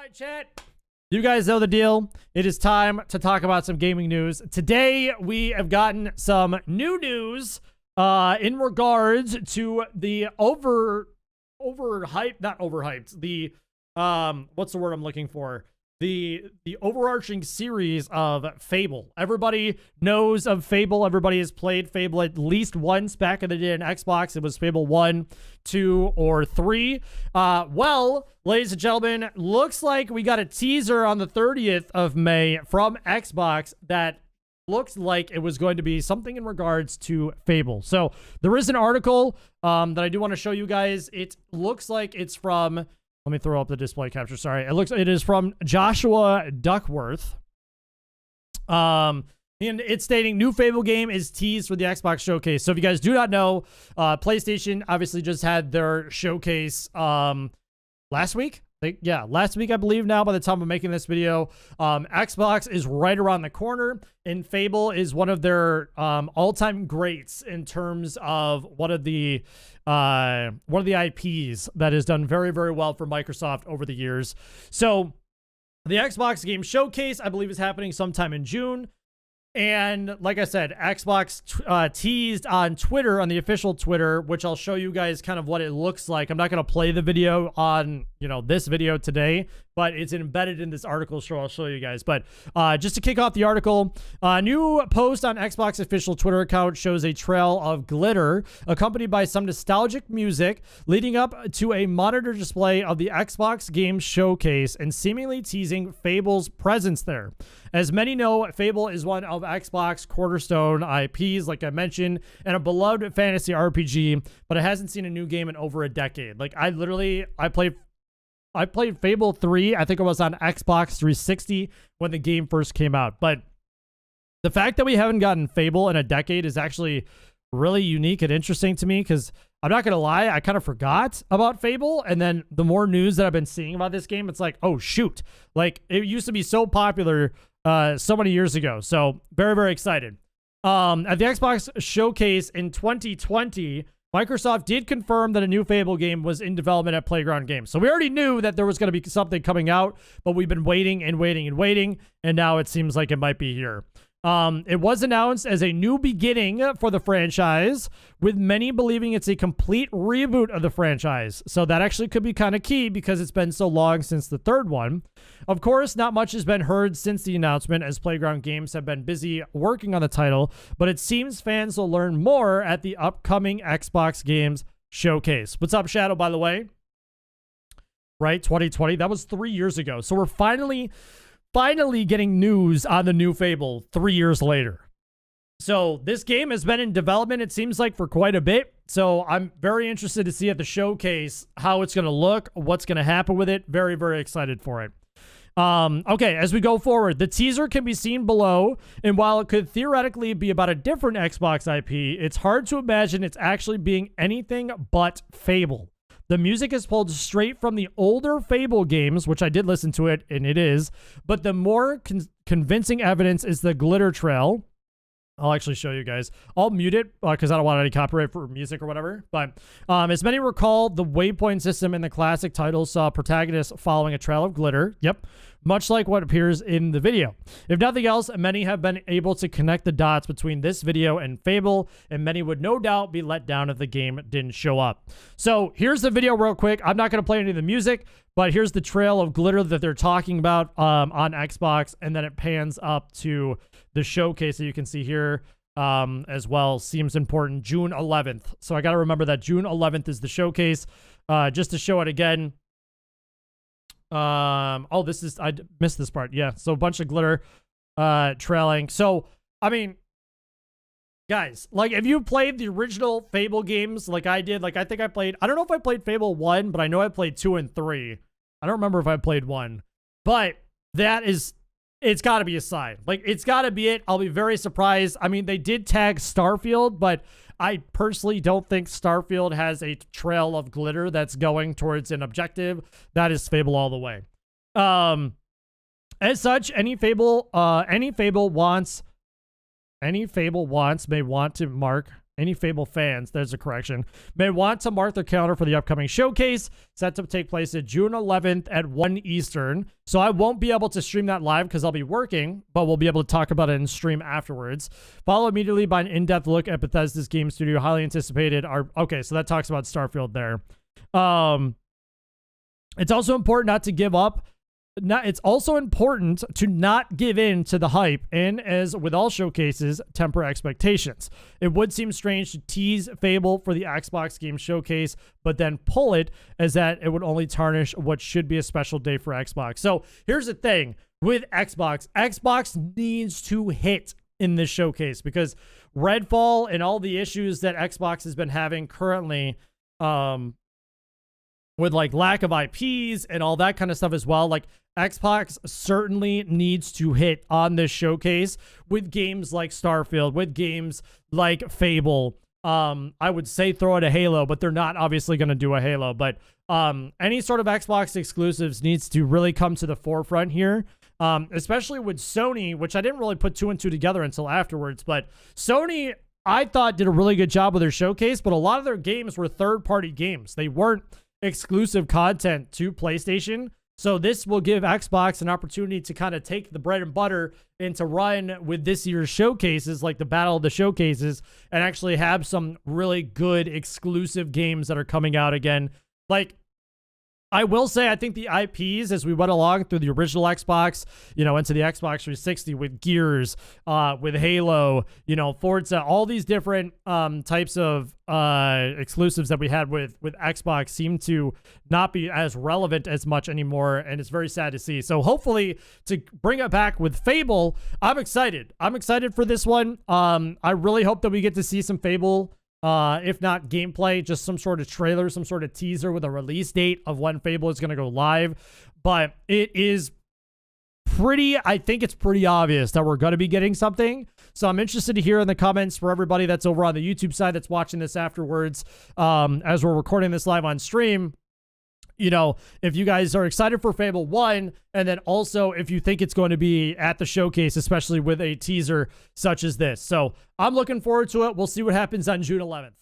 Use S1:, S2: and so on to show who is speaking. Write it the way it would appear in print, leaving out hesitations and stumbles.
S1: right, chat. You guys know the deal. It is time to talk about some gaming news. Today, we have gotten some new news in regards to the overhyped, not overhyped, the, what's the word I'm looking for? The overarching series of Fable. Everybody knows of Fable. Everybody has played Fable at least once back in the day on Xbox. It was Fable 1, 2, or 3. Well, ladies and gentlemen, looks like we got a teaser on the 30th of May from Xbox that looks like it was going to be something in regards to Fable. So there is an article that I do want to show you guys. It looks like it's from... Let me throw up the display capture. Sorry. It is from Joshua Duckworth. And it's stating new Fable game is teased for the Xbox showcase. So if you guys do not know, PlayStation obviously just had their showcase last week. Last week, I believe now by the time I'm making this video. Xbox is right around the corner, and Fable is one of their all-time greats in terms of one of the IPs that has done very, very well for Microsoft over the years. So the Xbox Game Showcase, I believe, is happening sometime in June. And like I said, Xbox teased on Twitter, on the official Twitter, which I'll show you guys kind of what it looks like. I'm not going to play the video on, this video today, but it's embedded in this article, so I'll show you guys. But just to kick off the article, a new post on Xbox official Twitter account shows a trail of glitter accompanied by some nostalgic music leading up to a monitor display of the Xbox Game Showcase and seemingly teasing Fable's presence there. As many know, Fable is one of Xbox cornerstone IPs, like I mentioned, and a beloved fantasy RPG, but it hasn't seen a new game in over a decade. Like I played Fable 3, I think it was on Xbox 360 when the game first came out. But the fact that we haven't gotten Fable in a decade is actually really unique and interesting to me, because I'm not going to lie, I kind of forgot about Fable. And then the more news that I've been seeing about this game, it's like, oh, shoot. Like, it used to be so popular so many years ago. So very, very excited. At the Xbox Showcase in 2020, Microsoft did confirm that a new Fable game was in development at Playground Games. So we already knew that there was going to be something coming out, but we've been waiting and waiting and waiting, and now it seems like it might be here. It was announced as a new beginning for the franchise, with many believing it's a complete reboot of the franchise. So that actually could be kind of key because it's been so long since the third one. Of course, not much has been heard since the announcement, as Playground Games have been busy working on the title, but it seems fans will learn more at the upcoming Xbox Games Showcase. What's up, Shadow, by the way? Right, 2020, that was 3 years ago. So we're finally getting news on the new Fable 3 years later. So this game has been in development, it seems like, for quite a bit. So I'm very interested to see at the showcase how it's going to look, what's going to happen with it. Very, very excited for it. Okay, as we go forward, the teaser can be seen below, and while it could theoretically be about a different Xbox IP, it's hard to imagine it's actually being anything but Fable. The music is pulled straight from the older Fable games, which I did listen to it, and it is. But the more convincing evidence is the glitter trail. I'll actually show you guys. I'll mute it because I don't want any copyright for music or whatever. But as many recall, the waypoint system in the classic title saw protagonists following a trail of glitter. Yep. Much like what appears in the video. If nothing else, many have been able to connect the dots between this video and Fable, and many would no doubt be let down if the game didn't show up. So here's the video real quick. I'm not going to play any of the music, but here's the trail of glitter that they're talking about on Xbox, and then it pans up to the showcase that you can see here as well. Seems important. June 11th. So I got to remember that June 11th is the showcase. Just to show it again. I missed this part. Yeah. So a bunch of glitter trailing. So, I mean, guys, like, if you played the original Fable games like I did, like I think I don't know if I played Fable 1, but I know I played 2 and 3. I don't remember if I played 1, but it's got to be a sign. Like, it's got to be it. I'll be very surprised. I mean, they did tag Starfield, but I personally don't think Starfield has a trail of glitter that's going towards an objective. That is Fable all the way. As such, any Fable wants may want to mark Any Fable fans, there's a correction, may want to mark their calendar for the upcoming showcase, set to take place at June 11th at 1 Eastern. So I won't be able to stream that live because I'll be working, but we'll be able to talk about it in stream afterwards. Followed immediately by an in-depth look at Bethesda's game studio, highly anticipated. Okay, so that talks about Starfield there. It's also important not to give up. It's also important to not give in to the hype, and as with all showcases, temper expectations. It would seem strange to tease Fable for the Xbox Game Showcase, but then pull it, as that it would only tarnish what should be a special day for Xbox. So here's the thing with Xbox. Xbox needs to hit in this showcase because Redfall and all the issues that Xbox has been having currently, with like lack of IPs and all that kind of stuff as well. Like Xbox certainly needs to hit on this showcase with games like Starfield, with games like Fable. I would say throw it a Halo, but they're not obviously going to do a Halo. But any sort of Xbox exclusives needs to really come to the forefront here. Especially with Sony, which I didn't really put 2 and 2 together until afterwards. But Sony, I thought, did a really good job with their showcase, but a lot of their games were third-party games. They weren't exclusive content to PlayStation. So this will give Xbox an opportunity to kind of take the bread and butter and to run with this year's showcases, like the Battle of the Showcases, and actually have some really good exclusive games that are coming out again. Like, I will say, I think the IPs, as we went along through the original Xbox, into the Xbox 360 with Gears, with Halo, Forza, all these different types of exclusives that we had with Xbox seem to not be as relevant as much anymore, and it's very sad to see. So hopefully to bring it back with Fable, I'm excited. I'm excited for this one. I really hope that we get to see some Fable, if not gameplay, just some sort of trailer, some sort of teaser with a release date of when Fable is going to go live. But it is I think it's pretty obvious that we're going to be getting something. So I'm interested to hear in the comments for everybody that's over on the YouTube side that's watching this afterwards, as we're recording this live on stream. If you guys are excited for Fable 1, and then also if you think it's going to be at the showcase, especially with a teaser such as this. So I'm looking forward to it. We'll see what happens on June 11th.